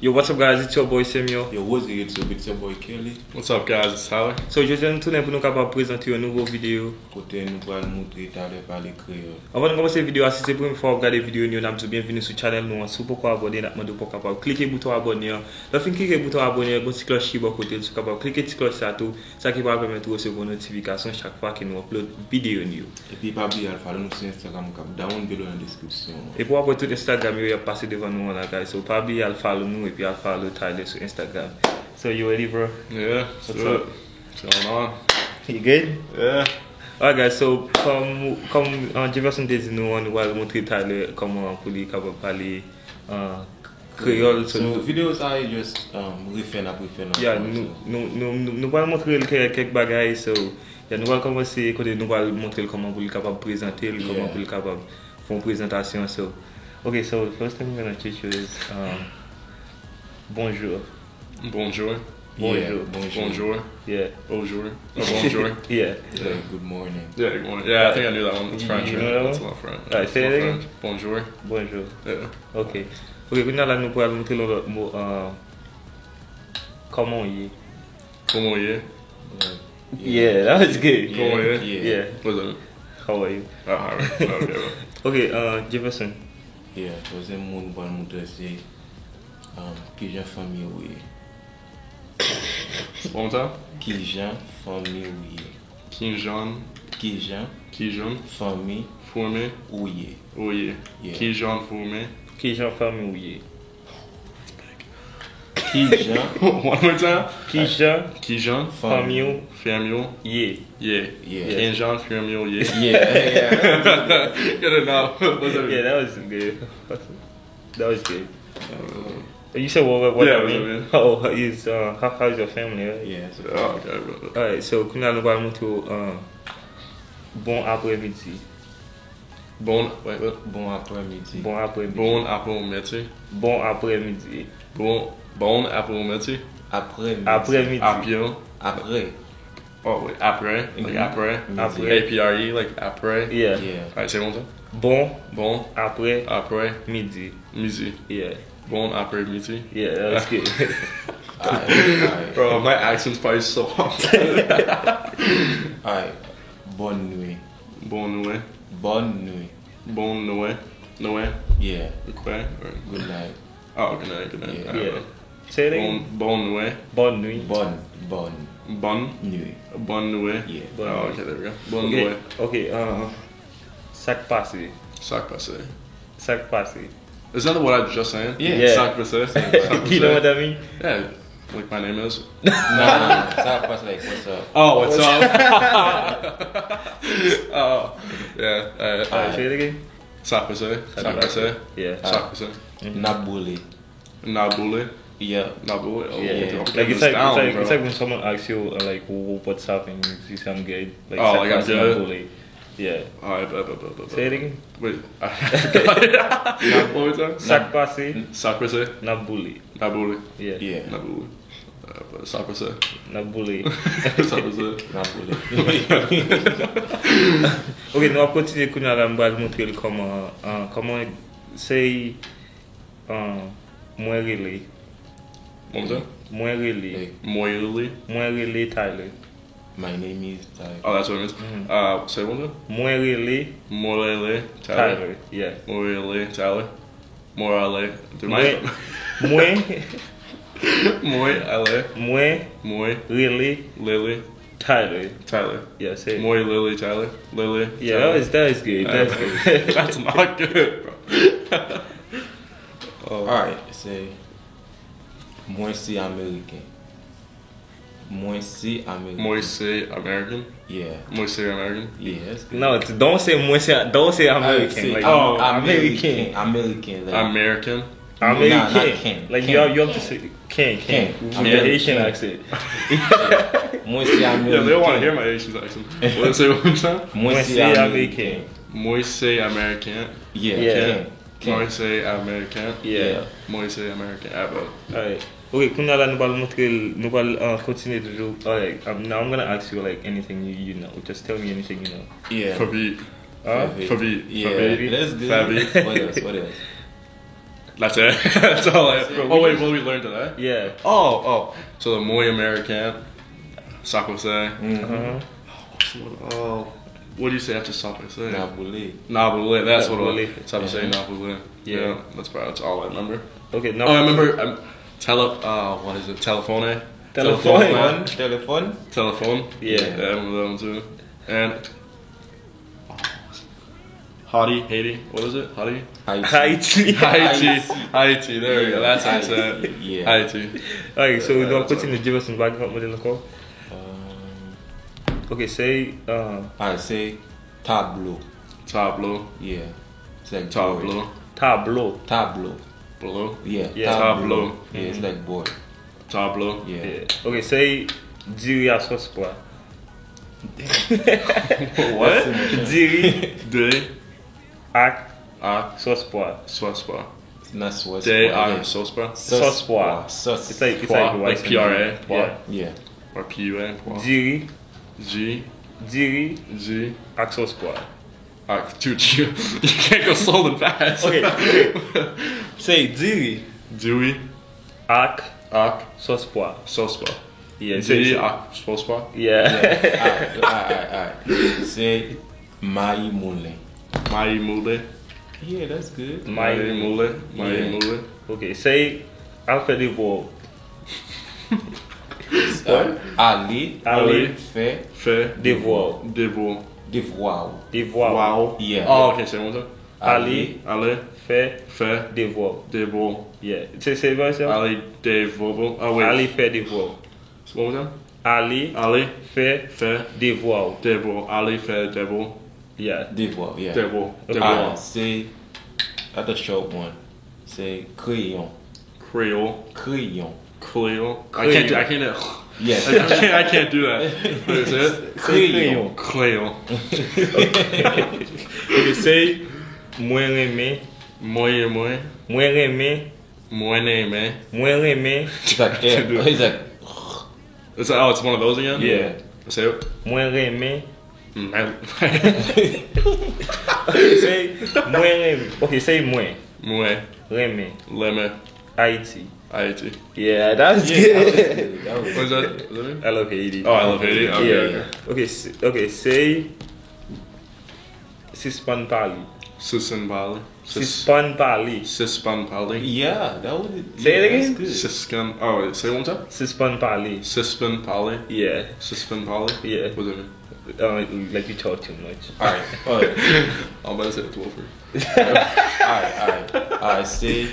Yo, what's up guys, it's your boy Samuel. Yo, what's good YouTube? It's your boy Kelly. What's up guys, it's Tyler. So, je viens de tourner pour nous capables présenter une nouvelle vidéo. Côté nous allons montrer Tyler parler créole. Avant de commencer la vidéo, si c'est la première fois que vous regardez la vidéo, nous avons bienvenue sur le channel. Nous si vous pouvez abonner, nous demandons pour capable cliquer le bouton abonner. Lorsque vous cliquez le bouton abonner, vous cloche qui est à côté, vous capable cliquer la cloche ça tout, ça qui va permettre de recevoir une notification chaque fois que nous upload vidéo. Et puis pas oublier de follow nous sur Instagram, down below dans la description. Et pour avoir tout Instagram, il va passer devant nous là, guys. So pas oublier de follow nous et puis de follow Tyler sur Instagram. So you ready, bro? Yeah, what's up? What's going on? You good? Yeah. Alright guys, so comme Jefferson dit nous, on va montrer Tyler comment pour lui capable parler créole. So videos are just refaire. Yeah, nous allons montrer quelques bagages. So yeah, nous allons commencer côté nous allons montrer comment pour lui capable présenter, comment pour lui capable faire une présentation. So okay, so the first thing we're gonna teach you is bonjour. Bonjour. Bonjour. Bonjour. Yeah. Bonjour. Oh, bonjour. Yeah. Good morning. Yeah, good morning. Yeah, I think I knew that one. It's French. You Right? know that That's one? a lot of French. Alright, say it That's a lot again. French. Bonjour. Bonjour. Yeah. Ok. Ok, maintenant là, nous pourrons montrer le mot comment il est. Comment you? Yeah, that was good. Comment you? Yeah. What's that? How are you? Oh, alright. Okay. Ok, Jefferson. Yeah, deuxième mot nous allons montrer c'est qui j'ai famille oui. One more time. Qui j'ai famille oui. Kijan. Qui j'ai famille Fourmi. oui. Oh yeah. Yeah. Kijan Fourmi. Qui j'en famille ou yé? Qui j'ai One more time. Qui j'en Kijan. famille ou Famio. yé? Yeah. Yeah. Kijan Famio. Yeah. yeah. Good enough. What's that? Yeah, that was good. That was good. You said what Yeah, that what mean? that mean? Oh, is how's your family? Right? Yeah. Oh, okay, bro. Alright, so maintenant nous allons montrer bon après-midi. Bon, wait, what? Bon après-midi. Bon après-midi. Bon après-midi. Bon après-midi. Bon après-midi. Après-midi. Après-midi. Après. Oh, wait, après. Like après. Après. A-P-R-E, like après. Yeah. Yeah. Alright, say one time. Bon Bon après après-midi. midi. Yeah. Bon après-midi. Yeah, that was good. Alright. Bro, my accent's probably so off. Alright. Bonne nuit. Bonne nuit. Bonne nuit. Bonne nuit. Nuit. Yeah. Quoi? Good night. Oh, good night, good night. Yeah. Alright, Yeah. Say it again. Bonne nuit. Bonne nuit. Bonne Nuit. Bonne nuit. Yeah. Oh, okay, there we go. Bonne Okay. nuit. Okay. Sac passé. Sac passé. Sac passé. Is that what I was just saying? Yeah. Sac passé. Sac You know what passé. that means? Yeah, like my name is. No. Ça passe like what's up? Oh, what's up? Oh, yeah. Alright, say it again. Sac passé. Sac passé. Yeah. Sac passé. Nabule. Nabule. Yeah. Nabule. Oh, Yeah. okay, Like this it's like down, it's bro. like when someone asks you like what's up and you say I'm good. Like Oh, sac like I'm passé, good? I'm bully. Yeah. Alright, Say it again. Wait, I forgot. What was that? Sac passé, Sac passé. na bully. Nabule. Yeah. Yeah. Nabule. Sac passé. Na bully. Sac passé. Nabule. Ok, nous allons continuer pour nous montrer comment c'est moi relé. What was that? Moi relé. Like, Moyuli. Moi relé Tyler. my name is Tyler. Oh, that's what it means. Say what was it? Moi relé Morele. Tyler. Tyler. Yeah. Morele. Tyler. Morale. Moi Moyele. moi Moy. relé Lily. Tyler. Tyler. Yeah, say it. Moy Lily Tyler. Lily. Yeah, that was good. That's good. That's not good, bro. Alright, say moi c'est américain. Moi c'est américain. Moise American. Yeah. Moise American. Yeah, that's good. No, don't say American. Say Like American. Like, American. American. Nah, not Ken. Like Ken. you have to say Ken. Ken. With Ken. the Haitian Ken. accent. moi c'est américain. Yeah, they don't want to hear my Asian accent. What say one more time? Moi c'est américain. Moise American. Yeah. Yeah. Ken. Moise American. Yeah. Moise American. Abo. Alright. Okay, nous allons continuer toujours. Alright, now I'm gonna ask you like anything you know. Just tell me anything you know. Yeah. Fabi. Fabi. Fabi. Yeah. Fabi. That's good. Fabi. What else? That's it. That's all I. Oh wait, what we learned today? Yeah. Oh. So the muy American. Sakose. Oh. What do you say after Sakose? Nabule. Nabule. That's what Nabule. That's how to say Nabule. Yeah. That's all I remember. Okay. Now. Oh, I remember. What is it? Telephone. Telephone. Yeah. I remember that one too. And Hottie, Haiti. What is it? Hottie. Haiti. Haiti. There we go. That's how I said it. Yeah. Haiti. Alright, so we're continue to give us some background model call. Okay, say I say tableau. Tableau. Yeah. It's like Tableau. tableau. Tableau. Tableau. Yeah. Tableau. Yeah, it's like board. Tableau. Yeah. Yeah. Okay, say diri à sauce pois. What? Diri De. ak Ah. sauce pois. Sospa. It's not sauce. De. bar, Ah. yeah. Sospa. Sauce pois. Sauce. It's like Pois. white Like PRA. Yeah. Yeah. Or PUA. Pois. Diri, G. diri G. ak sauce pois. Ah, dude, you can't go slow and fast. Okay. Say diri Dewey. ak Ak. sauce pois. Sospa. Yeah. D. Ak. Sospa. Yeah. Alright. Say Mai Moulin. Mai Mule. Yeah, that's good. Mai Mule. Mai Yeah. Mule. Okay, say Alfred Devol. Ali. Ali. Fait. Fait. Devol. Devil. Devoir. Devol. Wow. Yeah. Oh, okay, say one more time. Ali Ali. fait Fait. Devol. Devil. Yeah. Say what yourself? Ali Devil. Oh, wait. Ali fait Devol. What was that? Ali Ali. fait Fait. Devol. Devil. Ali fait devil. Yeah. Devoir. Yeah. Devil. Okay. Devil. Say other short one. Say crayon. Creole. Crayon. Cleo. Cleo. I can't. Yes. I can't do that. What is it? Crayon. Cleo. Okay, say moins aimé, Moi. moins aimé, Moi name. moins aimé, It's like it's like It's it's one of those again. Yeah. Say it. moins aimé. Mm, Okay, say moins aimé. Okay, say moins. Moi. Aimé. Leme. Haiti. Haiti. Yeah, that's yeah, good. that was What is that? Is that it? I love Haiti. Oh, I love Haiti. Okay. Yeah. Okay, okay, say Sispan Pali. Sispan Pali. Sispan Pali. Sispan Pali. yeah, that was Say it again? That's good. Sispan. Oh, wait, say it one time. Sispan Pali. Sispan Pali. Yeah. Sispan Pali. Yeah. What does it mean? Like you talk too much. Alright. I'm about to say it to Wolfer. Alright. Say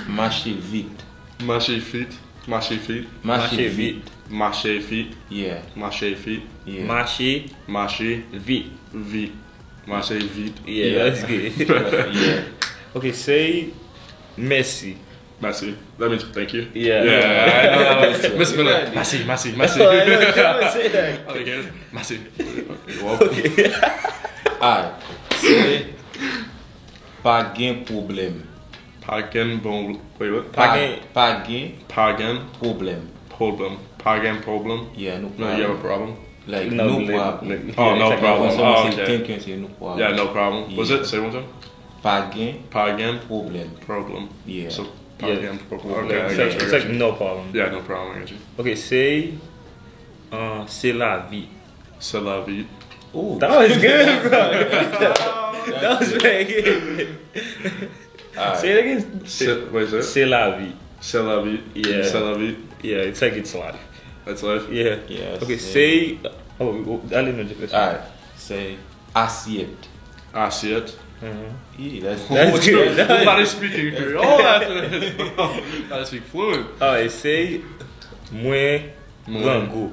marcher vite. Marché feet. Marché feet. Marcher vite. Marché feet. Yeah. Marché feet. Yeah. Marcher Marché vite. vite. Marché vite. Yeah, Yeah. that's good. Yeah. Okay, say Messi. Merci. That means thank you. Yeah. Yeah. Yeah. Miss Miller. Yeah. Merci. I know, come on, say that. Okay. Merci. You're welcome. Okay. Alright. Say pas gain problème. Pagan bon. Wait, what? Pas gain- Pas gain Pagan problème. problem. Pagan problem. Yeah, no No, problem. you have a problem. Like No, no like- problem. like- Oh, yeah, no it's like problem. When Oh, someone say okay. thank you, say no problem. Yeah, no problem. Was Yeah. it? Say one time. Pas gain Pagan problème. problem. Yeah. So Yeah. Pagan problem. Like, Okay, I it's got like, you. I it's got like you. no problem. Yeah, no problem. I got you. Okay, say c'est la vie. C'est la vie. Ooh. That was good, bro. That was very good. Alright. Say it again. What is it? C'est la vie. C'est la vie. Yeah. C'est la vie. Yeah, it's like it's life. That's life. Yeah. Yeah, Okay, say- say. Oh, I didn't know the first one. Alright. Say assiette. Assiette. Yeah, that's That's good. Nobody speaking Creole. Oh, that's I speak fluent. Alright, say moins grand goût.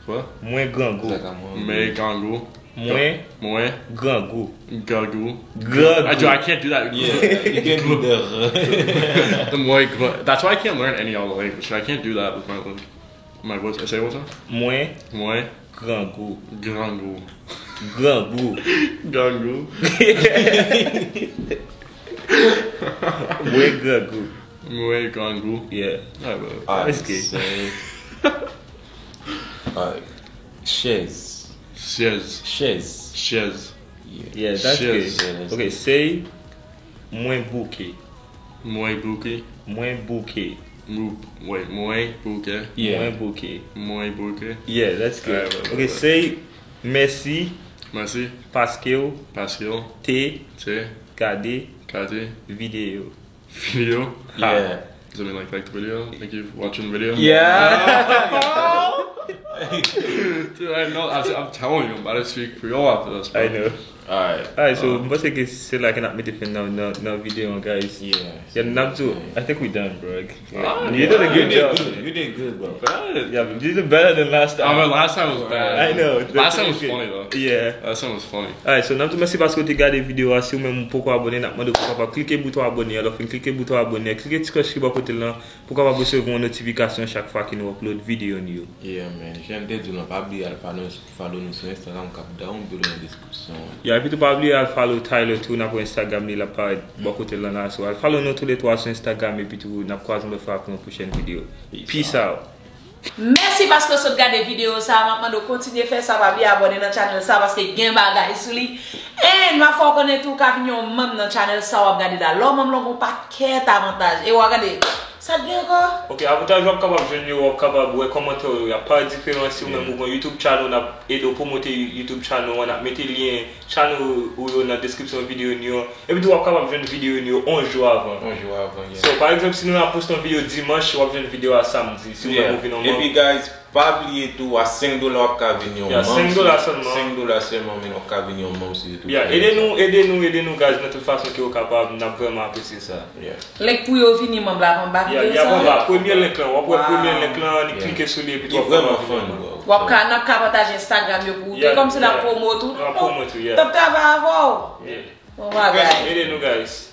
What? Moins grand goût. like I'm Me gangu. Moins Moi. grand goût. Gagu. Grand I goût. can't do that. Yeah, you can do the Moi, that's why I can't learn any other language. I can't do that with my voice. I say what's up? Moins Moi. grand goût. Gangu. Grand goût. Gangu. Moins grand goût. Moi gangu. Yeah. Ah, well. I That's good. say chaise. Chaise. Chaise. Chaise. Yeah. Yeah, that's Shiz. good. Yeah, that's Okay, good. say moins bouquet. Moi bouquet. Moins bouquet. Moi bouquet. Yeah. Moins bouquet. Moi bouquet. Yeah, that's good. Alright, Okay, say merci, Merci. Pascal, Pascal. te, T. gade, Kati. video. Video. Yeah. Does that mean like the video? Like you watching the video? Yeah. Dude, I know. I'm telling you, I'm about to speak Creole after this. Bro. I know. Alright. Alright, so what's like is still like not meeting no video, guys. Yeah. Yeah, not to. I think we're done, bro. Ah, You did a good job. You did good, bro. Yeah, but you did better than last I time. mean, last time was bad. I know. Last time was funny though. Yeah. Last time was funny. Alright, so namtou mersi paske te gade video a, si ou men pou ka abone nak mande pou kapab klike bouton abone, alors fin klike bouton abone, klike ti cloche ki ba kote lan pou kapab recevoir notification chaque fois ki nou upload video nou yo. Yeah, man. J'aime te dire, pas oublier à follow nous sur Instagram, cap down, below dans la description. Yeah, et puis tu pas oublier à follow Tyler tout na pour Instagram li la pa ba kote lan la so. Al follow nous tous les trois sur Instagram et puis tout n'a croise nous faire pour une prochaine vidéo. Peace out. Merci parce que vous regardez vidéo ça, maintenant de continuer à faire ça, pas oublier abonner dans channel ça parce que gain bagay sou li. Et nous faut connaître tout ka venir même dans channel ça ou regarder là. L'homme même l'on paquet avantage. Et regardez, ça gain quoi? Ok, avantage wap kapab jwenn yo, wap kapab wè komante yo, y a pas de différence si ou même ou YouTube channel on a aidé pour monter YouTube channel, on a mettre lien channel ou yo dans description vidéo yo. Et puis wap kapab jwenn vidéo yo 11 jours avant. On joue avant, yeah. So par exemple si nous avons posté une vidéo dimanche, wap jwenn vidéo à samedi. Si Yeah. ou même ou Et puis, guys, pas oublier tout à $5 qu'à venir. Yeah, $5 seulement. $5 seulement, mais on qu'à venir au moment aussi. yeah, aidez-nous guys, de toute façon qui est capable, n'a vraiment apprécié ça. Yeah. Lek pou yo fini même là, on va Yeah, bon là, premier link là, wap wè Wow. premier link là, ni Yeah. cliquer sur lui et puis C'est wap vraiment vraiment fun, vidéo. bro. Wap ka n'a ka partager Instagram yo pour Yeah, comme c'est la yeah. promo tout. La promo tout, yeah. Top travail avant. Yeah. On va gars. Aidez-nous guys.